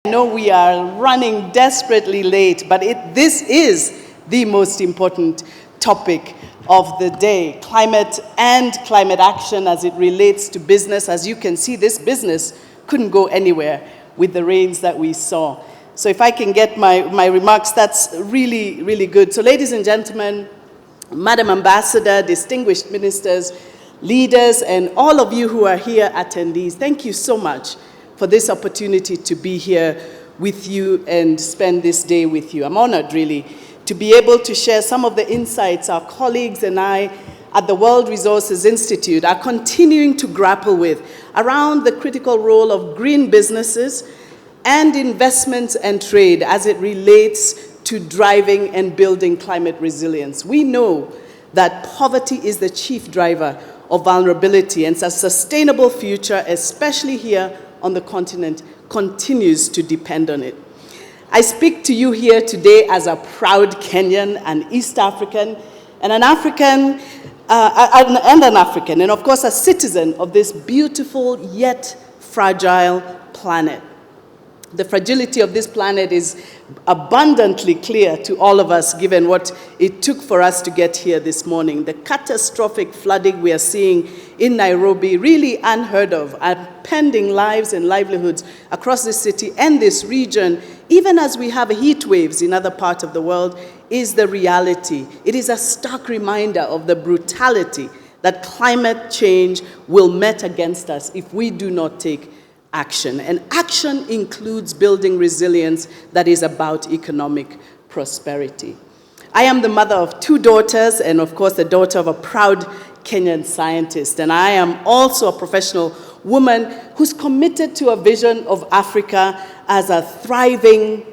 I know we are running desperately late, but this is the most important topic of the day, climate and climate action as it relates to business. As you can see, this business couldn't go anywhere with the rains that we saw. So if I can get my remarks, that's really, really good. So ladies and gentlemen, Madam Ambassador, distinguished ministers, leaders, and all of you who are here, attendees, thank you so much for this opportunity to be here with you and spend this day with you. I'm honored, really, to be able to share some of the insights our colleagues and I at the World Resources Institute are continuing to grapple with around the critical role of green businesses and investments and trade as it relates to driving and building climate resilience. We know that poverty is the chief driver of vulnerability, and a sustainable future, especially here on the continent, continues to depend on it. I speak to you here today as a proud Kenyan, an East African, and an African, and of course a citizen of this beautiful yet fragile planet. The fragility of this planet is abundantly clear to all of us, given what it took for us to get here this morning. The catastrophic flooding we are seeing in Nairobi, really unheard of, upending lives and livelihoods across this city and this region, even as we have heat waves in other parts of the world, is the reality. It is a stark reminder of the brutality that climate change will met against us if we do not take action. And action includes building resilience that is about economic prosperity. I am the mother of 2 daughters and, of course, the daughter of a proud Kenyan scientist. And I am also a professional woman who's committed to a vision of Africa as a thriving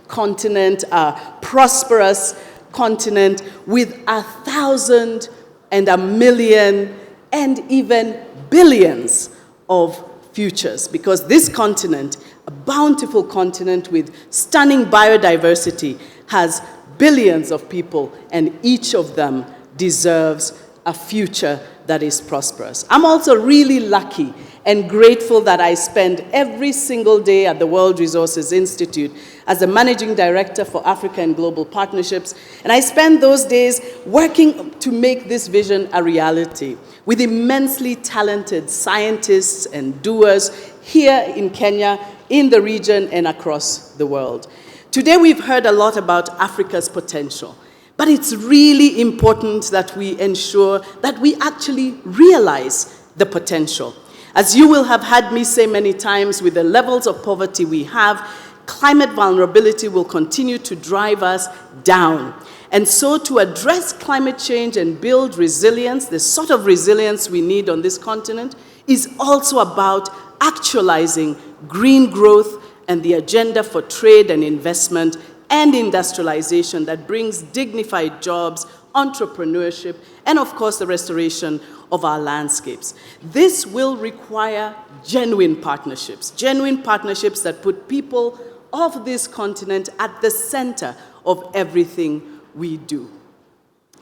continent, a prosperous continent with 1,000 and 1,000,000 and even billions of futures, because this continent, a bountiful continent with stunning biodiversity, has billions of people, and each of them deserves a future that is prosperous. I'm also really lucky and grateful that I spend every single day at the World Resources Institute as the Managing Director for Africa and Global Partnerships, and I spend those days working to make this vision a reality with immensely talented scientists and doers here in Kenya, in the region, and across the world. Today we've heard a lot about Africa's potential, but it's really important that we ensure that we actually realize the potential. As you will have had me say many times, with the levels of poverty we have, climate vulnerability will continue to drive us down. And so to address climate change and build resilience, the sort of resilience we need on this continent, is also about actualizing green growth and the agenda for trade and investment and industrialization that brings dignified jobs, entrepreneurship, and of course the restoration of our landscapes. This will require genuine partnerships that put people of this continent at the center of everything we do.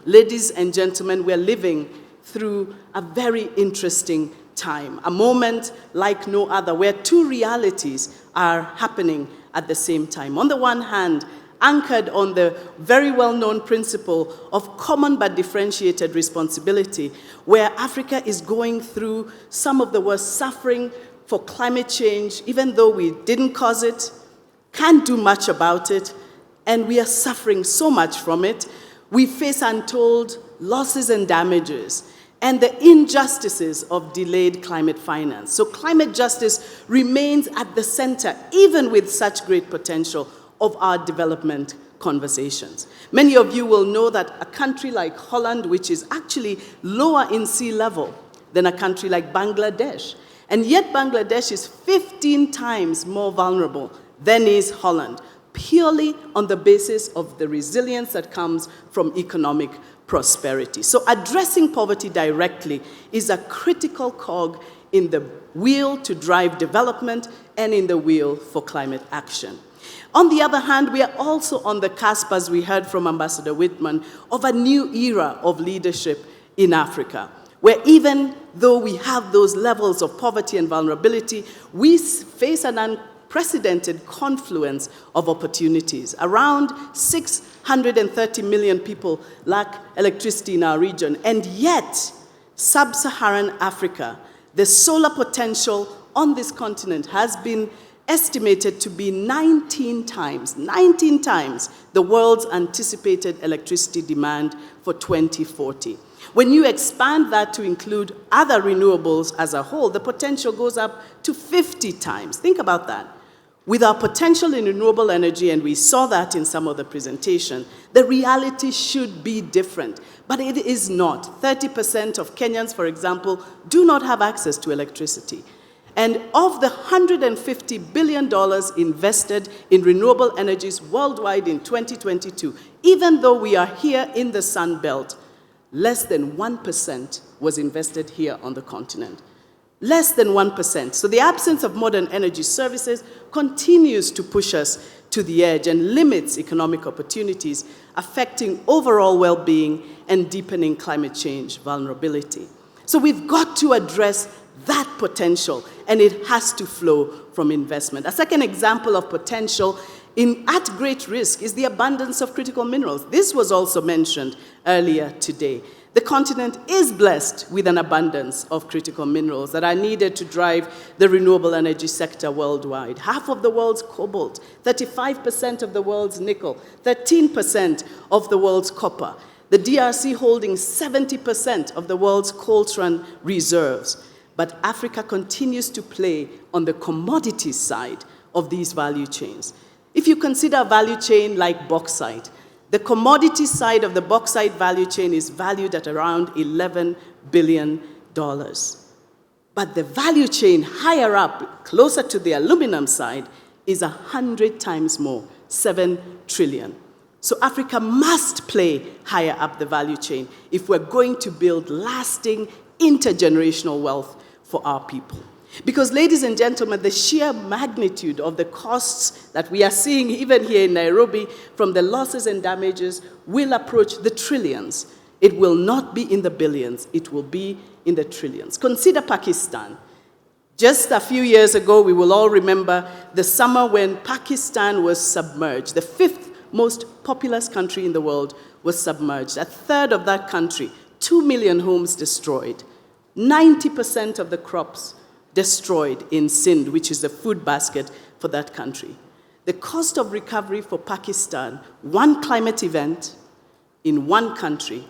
Ladies and gentlemen, we're living through a very interesting time, a moment like no other, where 2 realities are happening at the same time. On the one hand, anchored on the very well-known principle of common but differentiated responsibility, where Africa is going through some of the worst suffering for climate change, even though we didn't cause it, can't do much about it, and we are suffering so much from it. We face untold losses and damages, and the injustices of delayed climate finance. So climate justice remains at the center, even with such great potential, of our development conversations. Many of you will know that a country like Holland, which is actually lower in sea level than a country like Bangladesh, and yet Bangladesh is 15 times more vulnerable than is Holland, purely on the basis of the resilience that comes from economic prosperity. So addressing poverty directly is a critical cog in the wheel to drive development and in the wheel for climate action. On the other hand, we are also on the cusp, as we heard from Ambassador Whitman, of a new era of leadership in Africa, where even though we have those levels of poverty and vulnerability, we face an unprecedented confluence of opportunities. Around 630 million people lack electricity in our region, and yet, sub-Saharan Africa, the solar potential on this continent has been estimated to be 19 times the world's anticipated electricity demand for 2040. When you expand that to include other renewables as a whole, the potential goes up to 50 times. Think about that. With our potential in renewable energy, and we saw that in some of the presentation, the reality should be different, but it is not. 30% of Kenyans, for example, do not have access to electricity. And of the $150 billion invested in renewable energies worldwide in 2022, even though we are here in the Sun Belt, less than 1% was invested here on the continent. Less than 1%. So the absence of modern energy services continues to push us to the edge and limits economic opportunities, affecting overall well-being and deepening climate change vulnerability. So we've got to address that potential, and it has to flow from investment. A second example of potential at great risk is the abundance of critical minerals. This was also mentioned earlier today. The continent is blessed with an abundance of critical minerals that are needed to drive the renewable energy sector worldwide. Half of the world's cobalt, 35% of the world's nickel, 13% of the world's copper. The DRC holding 70% of the world's coltan reserves. But Africa continues to play on the commodity side of these value chains. If you consider a value chain like bauxite, the commodity side of the bauxite value chain is valued at around $11 billion. But the value chain higher up, closer to the aluminum side, is 100 times more, 7 trillion. So Africa must play higher up the value chain if we're going to build lasting intergenerational wealth for our people. Because, ladies and gentlemen, the sheer magnitude of the costs that we are seeing even here in Nairobi from the losses and damages will approach the trillions. It will not be in the billions, it will be in the trillions. Consider Pakistan. Just a few years ago, we will all remember the summer when Pakistan was submerged. The 5th most populous country in the world was submerged. A third of that country, 2 million homes destroyed. 90% of the crops destroyed in Sindh, which is the food basket for that country. The cost of recovery for Pakistan, one climate event in one country,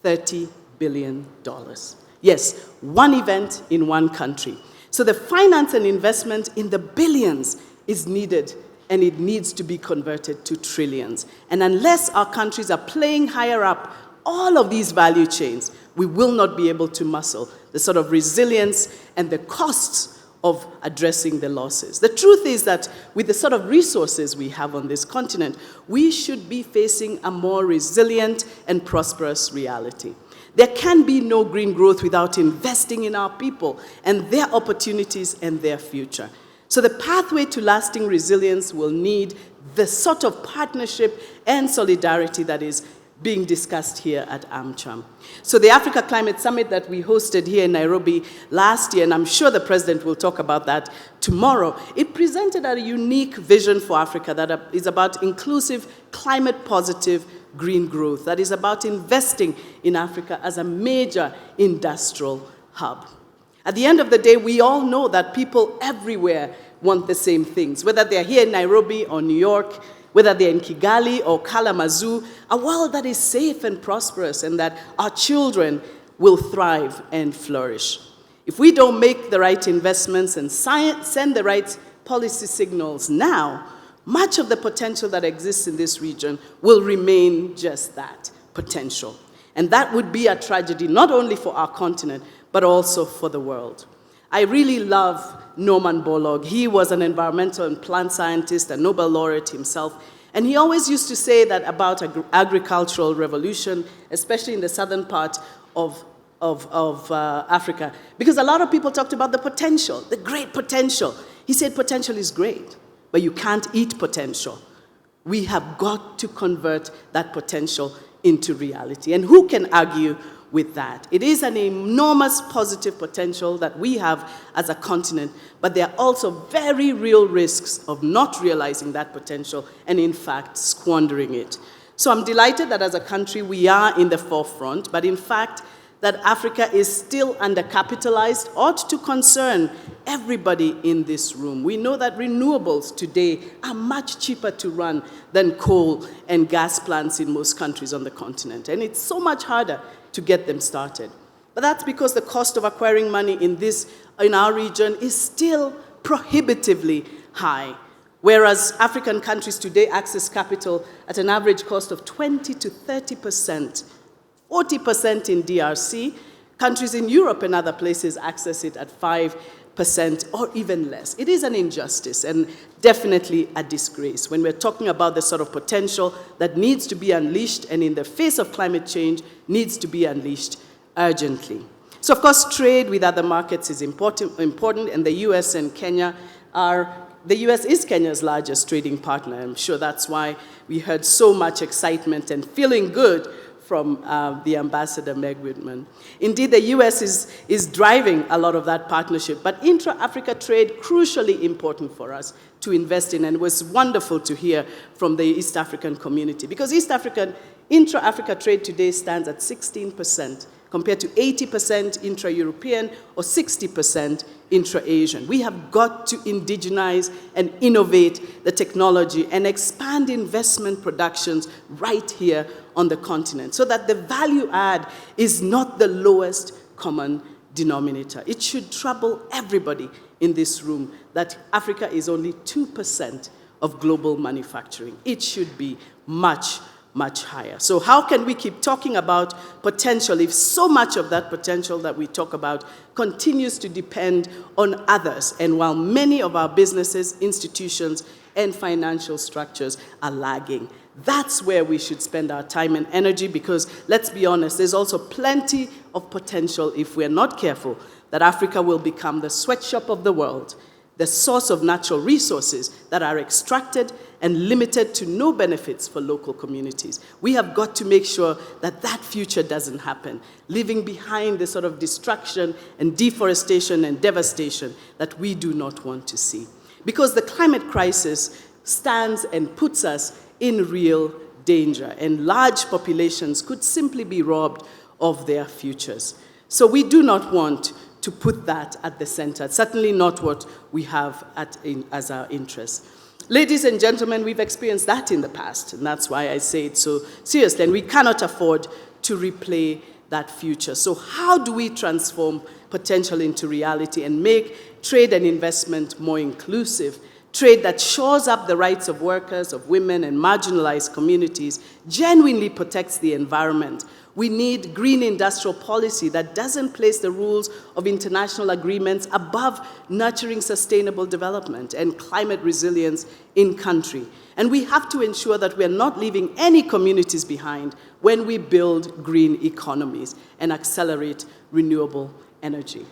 $30 billion. Yes, one event in one country. So the finance and investment in the billions is needed, and it needs to be converted to trillions. And unless our countries are playing higher up all of these value chains, we will not be able to muscle the sort of resilience and the costs of addressing the losses. The truth is that with the sort of resources we have on this continent, we should be facing a more resilient and prosperous reality. There can be no green growth without investing in our people and their opportunities and their future. So the pathway to lasting resilience will need the sort of partnership and solidarity that is being discussed here at AMCHAM. So the Africa Climate Summit that we hosted here in Nairobi last year, and I'm sure the President will talk about that tomorrow, it presented a unique vision for Africa that is about inclusive, climate-positive green growth, that is about investing in Africa as a major industrial hub. At the end of the day, we all know that people everywhere want the same things, whether they're here in Nairobi or New York, whether they're in Kigali or Kalamazoo, a world that is safe and prosperous and that our children will thrive and flourish. If we don't make the right investments and send the right policy signals now, much of the potential that exists in this region will remain just that, potential. And that would be a tragedy not only for our continent, but also for the world. I really love Norman Borlaug. He was an environmental and plant scientist, a Nobel laureate himself, and he always used to say that about agricultural revolution, especially in the southern part of Africa, because a lot of people talked about the potential, the great potential. He said potential is great, but you can't eat potential. We have got to convert that potential into reality. And who can argue with that. It is an enormous positive potential that we have as a continent, but there are also very real risks of not realizing that potential and, in fact, squandering it. So I'm delighted that as a country we are in the forefront, but in fact, that Africa is still undercapitalized ought to concern everybody in this room. We know that renewables today are much cheaper to run than coal and gas plants in most countries on the continent, and it's so much harder to get them started. But that's because the cost of acquiring money in our region is still prohibitively high, whereas African countries today access capital at an average cost of 20 to 30%. 40% in DRC. Countries in Europe and other places access it at 5% or even less. It is an injustice and definitely a disgrace when we're talking about the sort of potential that needs to be unleashed and in the face of climate change needs to be unleashed urgently. So of course, trade with other markets is important, and the US and Kenya the US is Kenya's largest trading partner. I'm sure that's why we heard so much excitement and feeling good from the Ambassador Meg Whitman. Indeed, the US is driving a lot of that partnership, but intra-Africa trade, crucially important for us to invest in, and it was wonderful to hear from the East African community, because intra-Africa trade today stands at 16%, compared to 80% intra-European or 60% intra-Asian. We have got to indigenize and innovate the technology and expand investment productions right here on the continent so that the value add is not the lowest common denominator. It should trouble everybody in this room that Africa is only 2% of global manufacturing. It should be much, much higher. So how can we keep talking about potential if so much of that potential that we talk about continues to depend on others, and while many of our businesses, institutions, and financial structures are lagging? That's where we should spend our time and energy, because let's be honest, there's also plenty of potential, if we're not careful, that Africa will become the sweatshop of the world, the source of natural resources that are extracted and limited to no benefits for local communities. We have got to make sure that that future doesn't happen, leaving behind the sort of destruction and deforestation and devastation that we do not want to see. Because the climate crisis stands and puts us in real danger, and large populations could simply be robbed of their futures. So we do not want to put that at the center, certainly not what we have as our interest. Ladies and gentlemen, we've experienced that in the past, and that's why I say it so seriously, and we cannot afford to replay that future. So how do we transform potential into reality and make trade and investment more inclusive? Trade that shores up the rights of workers, of women, and marginalized communities, genuinely protects the environment. We need green industrial policy that doesn't place the rules of international agreements above nurturing sustainable development and climate resilience in country. And we have to ensure that we're not leaving any communities behind when we build green economies and accelerate renewable energy.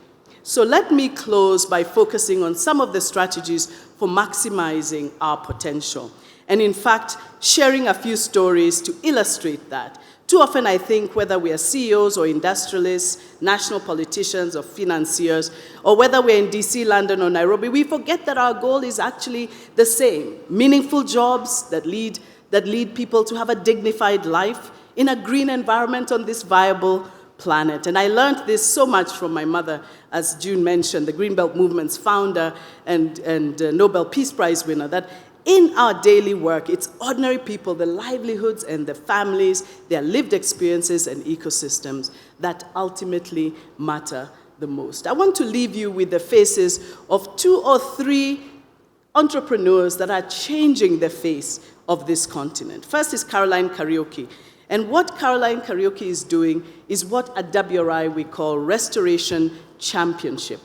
So let me close by focusing on some of the strategies for maximizing our potential, and in fact, sharing a few stories to illustrate that. Too often, I think, whether we are CEOs or industrialists, national politicians or financiers, or whether we're in DC, London, or Nairobi, we forget that our goal is actually the same: meaningful jobs that lead people to have a dignified life in a green environment on this viable planet. And I learned this so much from my mother, as June mentioned, the Greenbelt Movement's founder and Nobel Peace Prize winner, that in our daily work, it's ordinary people, the livelihoods and the families, their lived experiences and ecosystems that ultimately matter the most. I want to leave you with the faces of 2 or 3 entrepreneurs that are changing the face of this continent. First is Caroline Kariuki. And what Caroline Kariuki is doing is what at WRI we call Restoration Championship.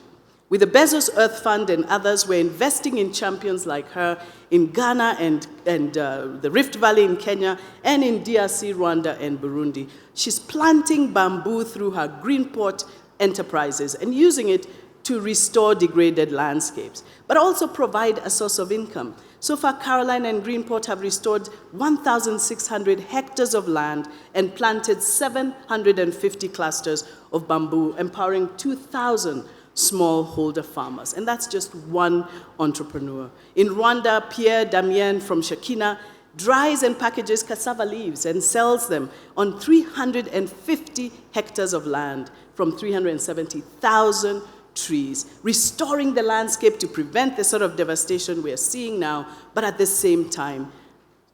With the Bezos Earth Fund and others, we're investing in champions like her in Ghana and the Rift Valley in Kenya, and in DRC, Rwanda, and Burundi. She's planting bamboo through her Greenport enterprises and using it to restore degraded landscapes, but also provide a source of income. So far, Caroline and Greenport have restored 1,600 hectares of land and planted 750 clusters of bamboo, empowering 2,000 smallholder farmers. And that's just one entrepreneur. In Rwanda, Pierre Damien from Shakina dries and packages cassava leaves and sells them on 350 hectares of land from 370,000 trees, restoring the landscape to prevent the sort of devastation we are seeing now, but at the same time,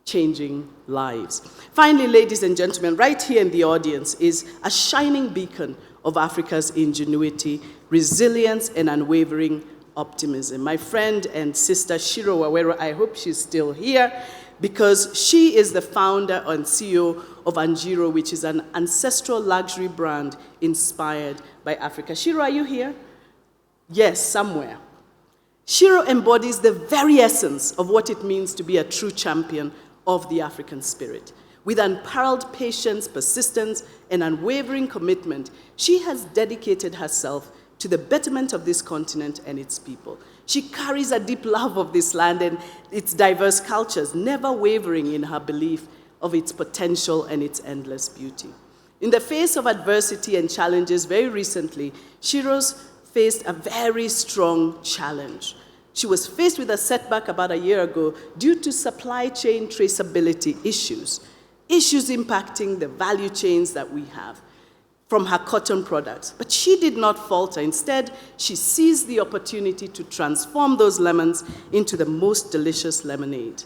changing lives. Finally, ladies and gentlemen, right here in the audience is a shining beacon of Africa's ingenuity, resilience, and unwavering optimism. My friend and sister, Shiro Wawero, I hope she's still here, because she is the founder and CEO of Wanjira, which is an ancestral luxury brand inspired by Africa. Shiro, are you here? Yes, somewhere. Shiro embodies the very essence of what it means to be a true champion of the African spirit. With unparalleled patience, persistence, and unwavering commitment, she has dedicated herself to the betterment of this continent and its people. She carries a deep love of this land and its diverse cultures, never wavering in her belief of its potential and its endless beauty. In the face of adversity and challenges, very recently, Shiro's faced a very strong challenge. She was faced with a setback about a year ago due to supply chain traceability issues impacting the value chains that we have from her cotton products. But she did not falter. Instead, she seized the opportunity to transform those lemons into the most delicious lemonade.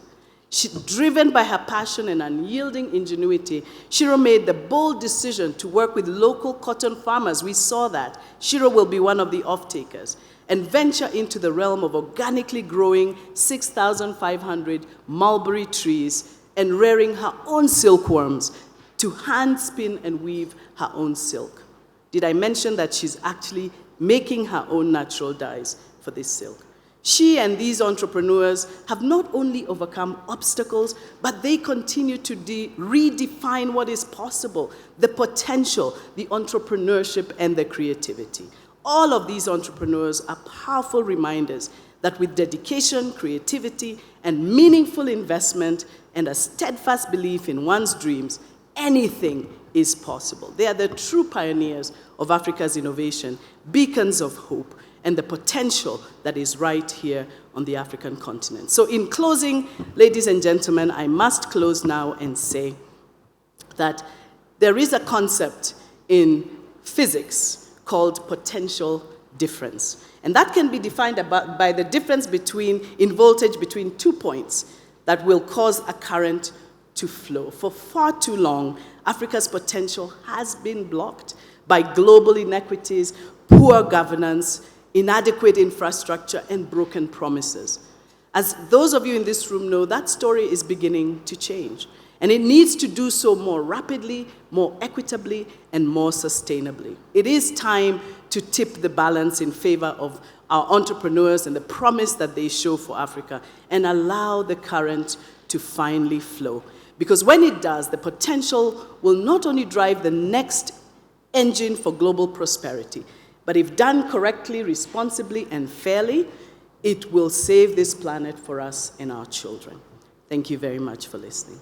Driven by her passion and unyielding ingenuity, Shiro made the bold decision to work with local cotton farmers. We saw that. Shiro will be one of the off-takers, and venture into the realm of organically growing 6,500 mulberry trees and rearing her own silkworms to hand spin and weave her own silk. Did I mention that she's actually making her own natural dyes for this silk? She and these entrepreneurs have not only overcome obstacles, but they continue to redefine what is possible, the potential, the entrepreneurship, and the creativity. All of these entrepreneurs are powerful reminders that with dedication, creativity, and meaningful investment, and a steadfast belief in one's dreams, anything is possible. They are the true pioneers of Africa's innovation, beacons of hope, and the potential that is right here on the African continent. So in closing, ladies and gentlemen, I must close now and say that there is a concept in physics called potential difference. And that can be defined by the difference in voltage between 2 points that will cause a current to flow. For far too long, Africa's potential has been blocked by global inequities, poor governance, inadequate infrastructure, and broken promises. As those of you in this room know, that story is beginning to change. And it needs to do so more rapidly, more equitably, and more sustainably. It is time to tip the balance in favor of our entrepreneurs and the promise that they show for Africa, and allow the current to finally flow. Because when it does, the potential will not only drive the next engine for global prosperity, but if done correctly, responsibly, and fairly, it will save this planet for us and our children. Thank you very much for listening.